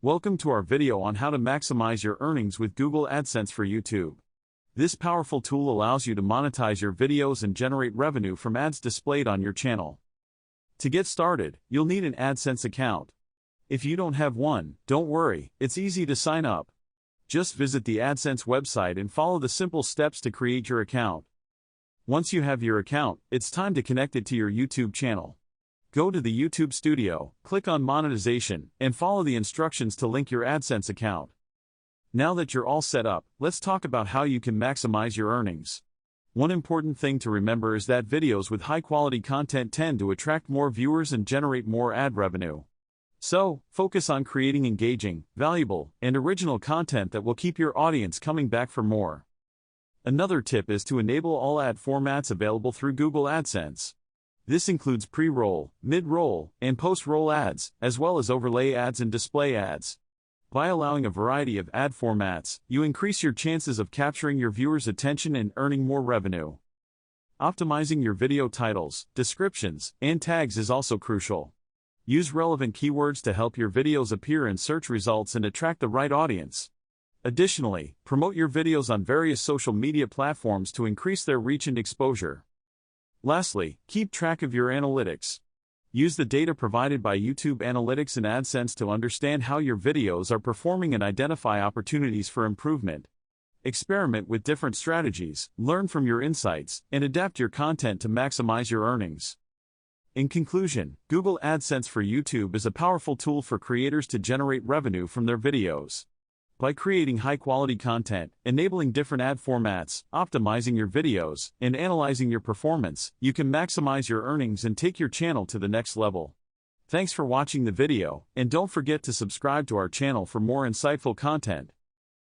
Welcome to our video on how to maximize your earnings with Google AdSense for YouTube. This powerful tool allows you to monetize your videos and generate revenue from ads displayed on your channel. To get started, you'll need an AdSense account. If you don't have one, don't worry, it's easy to sign up. Just visit the AdSense website and follow the simple steps to create your account. Once you have your account, it's time to connect it to your YouTube channel. Go to the YouTube studio, click on monetization, and follow the instructions to link your AdSense account. Now that you're all set up, let's talk about how you can maximize your earnings. One important thing to remember is that videos with high-quality content tend to attract more viewers and generate more ad revenue. So, focus on creating engaging, valuable, and original content that will keep your audience coming back for more. Another tip is to enable all ad formats available through Google AdSense. This includes pre-roll, mid-roll, and post-roll ads, as well as overlay ads and display ads. By allowing a variety of ad formats, you increase your chances of capturing your viewers' attention and earning more revenue. Optimizing your video titles, descriptions, and tags is also crucial. Use relevant keywords to help your videos appear in search results and attract the right audience. Additionally, promote your videos on various social media platforms to increase their reach and exposure. Lastly, keep track of your analytics. Use the data provided by YouTube Analytics and AdSense to understand how your videos are performing and identify opportunities for improvement. Experiment with different strategies, learn from your insights, and adapt your content to maximize your earnings. In conclusion, Google AdSense for YouTube is a powerful tool for creators to generate revenue from their videos. By creating high-quality content, enabling different ad formats, optimizing your videos, and analyzing your performance, you can maximize your earnings and take your channel to the next level. Thanks for watching the video, and don't forget to subscribe to our channel for more insightful content.